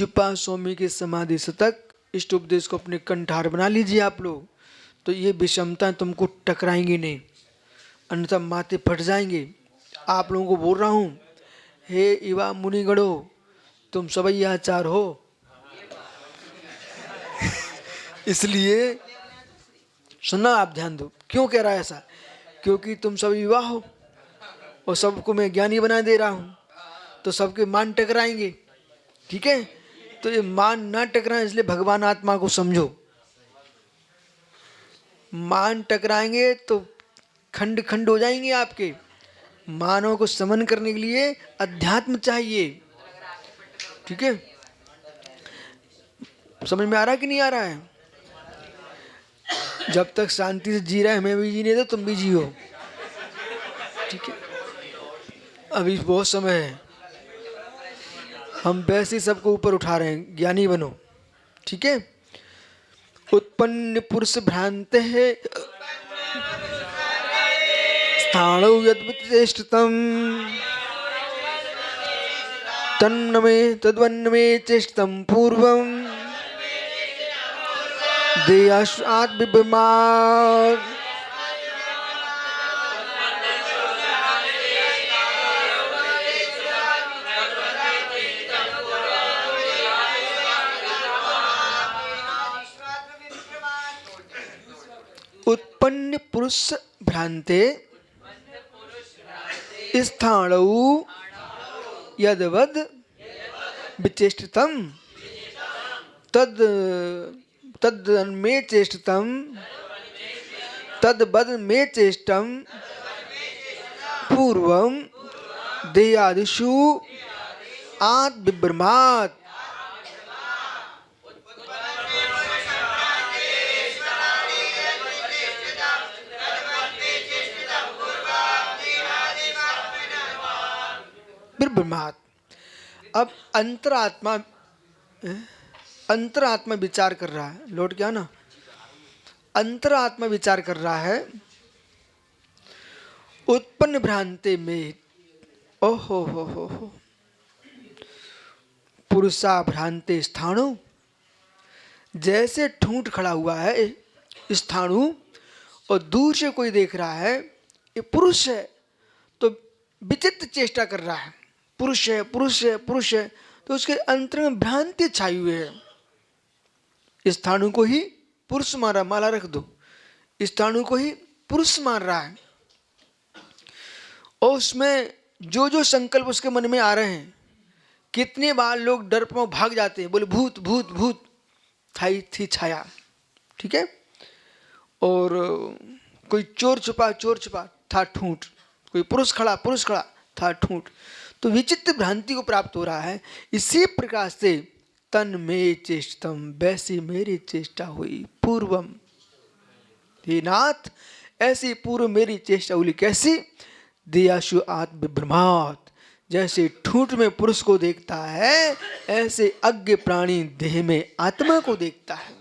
कृपा स्वामी के समाधि शतक इष्ट उपदेश को अपने कंठार बना लीजिए आप लोग। तो ये विषमता तुमको टकराएंगी नहीं, अन्यथा माथे फट जाएंगे। आप लोगों को बोल रहा हूँ, हे युवा मुनिगणों, तुम सभी आचार हो। इसलिए सुनना, आप ध्यान दो। क्यों कह रहा है ऐसा? क्योंकि तुम सभी युवा हो और सबको मैं ज्ञानी बना दे रहा हूँ, तो सबके मान टकराएंगे। ठीक है, तो ये मान ना टकराए, इसलिए भगवान आत्मा को समझो। मान टकराएंगे तो खंड खंड हो जाएंगे आपके। मानव को समन करने के लिए अध्यात्म चाहिए। ठीक है, समझ में आ रहा है कि नहीं आ रहा है? जब तक शांति से जी रहा है, हमें भी जीने दो, तुम भी जियो। ठीक है, अभी बहुत समय है, हम वैसे ही सबको ऊपर उठा रहे हैं। ज्ञानी बनो। ठीक है, उत्पन्न पुरुष भ्रांत है स्थाणु यद्विचेष्टितम् तन्नमे तद्वन्नमे चेष्टितं पूर्वम् देयाश्वात् बिभ्रमात्। उत्पन्न पुरुष भ्रांते स्थाणौ यद्वद् विचेष्टितं तद्मे चेष्टितं तद्वद् मे चेष्टं पूर्वं देयादिषु आत् बिभ्रमात्। बिभ्रमात्। अब अंतरात्मा विचार कर रहा है। लौट गया ना? अंतरात्मा विचार कर रहा है उत्पन्न भ्रांति में। ओहो हो पुरुषा भ्रांति स्थाणु, जैसे ठूंठ खड़ा हुआ है स्थाणु और दूर से कोई देख रहा है ये पुरुष है, तो विचित्र चेष्टा कर रहा है, पुरुष है पुरुष है पुरुष है, तो उसके अंतर में भ्रांति छाई हुई है। स्थाणु को ही पुरुष मारा, माला रख दो, स्थाणु को ही पुरुष मार रहा है। और उसमें जो जो संकल्प उसके मन में आ रहे हैं, कितने बार लोग डर पर भाग जाते हैं, बोले भूत भूत भूत, थी छाया। ठीक है, और कोई चोर छुपा था ठूंठ, कोई पुरुष खड़ा था ठूंठ। तो विचित्र भ्रांति को प्राप्त हो रहा है। इसी प्रकार से तन में चेष्टम, वैसी मेरी चेष्टा हुई पूर्वम। हे नाथ, ऐसी पूर्व मेरी चेष्टा हुई। कैसी? दियाशु आत्म विभ्रमात्, जैसे ठूंठ में पुरुष को देखता है, ऐसे अज्ञ प्राणी देह में आत्मा को देखता है।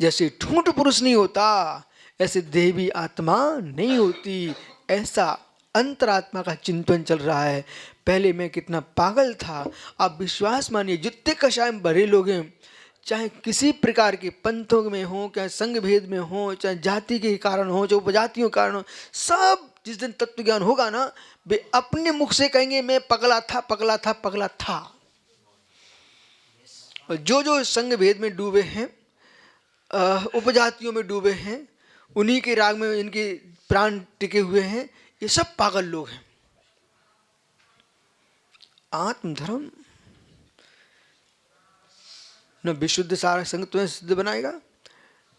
जैसे ठूंठ पुरुष नहीं होता, ऐसे देह भी आत्मा नहीं होती। ऐसा अंतरात्मा का चिंतन चल रहा है। पहले मैं कितना पागल था, आप विश्वास मानिए, जितने कषाय में भरे लोग हैं, चाहे किसी प्रकार के पंथों में हो, चाहे संघ भेद में हो, चाहे जाति के कारण हो, चाहे उपजातियों के कारण हो, सब जिस दिन तत्व ज्ञान होगा ना, वे अपने मुख से कहेंगे मैं पगला था। और जो जो संघ भेद में डूबे हैं, उपजातियों में डूबे हैं, उन्हीं के राग में इनके प्राण टिके हुए हैं, ये सब पागल लोग हैं। आत्मधर्म न विशुद्ध सार संग तुम्हें सिद्ध बनाएगा,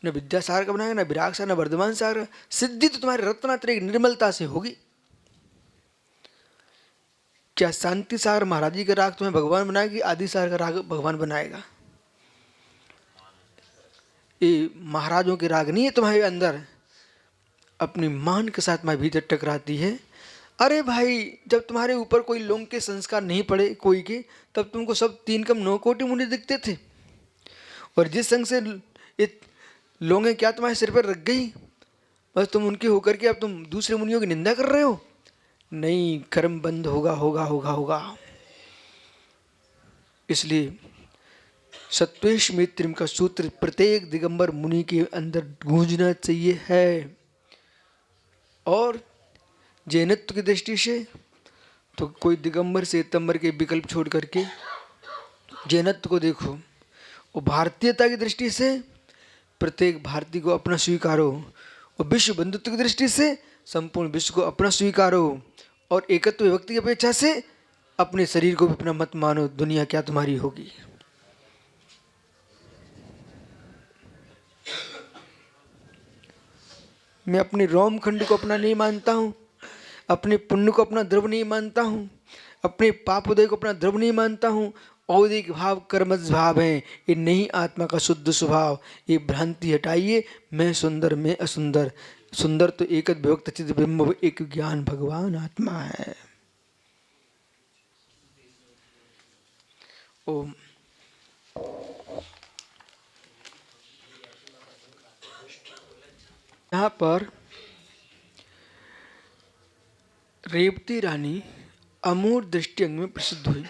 न विद्यासार का बनाएगा, न विराग सार, न वर्धमान सार। सिद्धि तो तुम्हारे रत्नात्रय निर्मलता से होगी। क्या शांति सागर महाराज जी का राग तुम्हें भगवान बनाएगी? आदि सागर का राग भगवान बनाएगा? ये महाराजों के राग नहीं है तुम्हारे अंदर। अपनी मान के साथ मैं भीतर टकराती है। अरे भाई, जब तुम्हारे ऊपर कोई लोग के संस्कार नहीं पड़े कोई के, तब तुमको सब 3 कम 9 कोटि मुनि दिखते थे। और जिस संग से ये लोग क्या तुम्हारे सिर पर रख गई, बस तुम उनके होकर के अब तुम दूसरे मुनियों की निंदा कर रहे हो। नहीं, कर्म बंद होगा। इसलिए सत्वेश मैत्रिम का सूत्र प्रत्येक दिगंबर मुनि के अंदर गूंजना चाहिए है। और जैनत्व की दृष्टि से तो कोई दिगंबर से तंबर के विकल्प छोड़ करके जैनत्व को देखो। और भारतीयता की दृष्टि से प्रत्येक भारतीय को अपना स्वीकारो। और विश्व बंधुत्व की दृष्टि से संपूर्ण विश्व को अपना स्वीकारो। और एकत्व विभक्ति की अपेक्षा से अपने शरीर को भी अपना मत मानो, दुनिया क्या तुम्हारी होगी। मैं अपने रोम खंड को अपना नहीं मानता हूँ, अपने पुण्य को अपना द्रव्य नहीं मानता हूँ, अपने पाप उदय को अपना द्रव्य नहीं मानता हूँ। औदिक भाव कर्मज भाव है, ये नहीं आत्मा का शुद्ध स्वभाव। ये भ्रांति हटाइए, मैं सुंदर मैं असुंदर। सुंदर तो एक विभक्त चित बिंब एक ज्ञान भगवान आत्मा है। ओम। यहाँ पर रेवती रानी अमूर दृष्टि अंग में प्रसिद्ध हुई।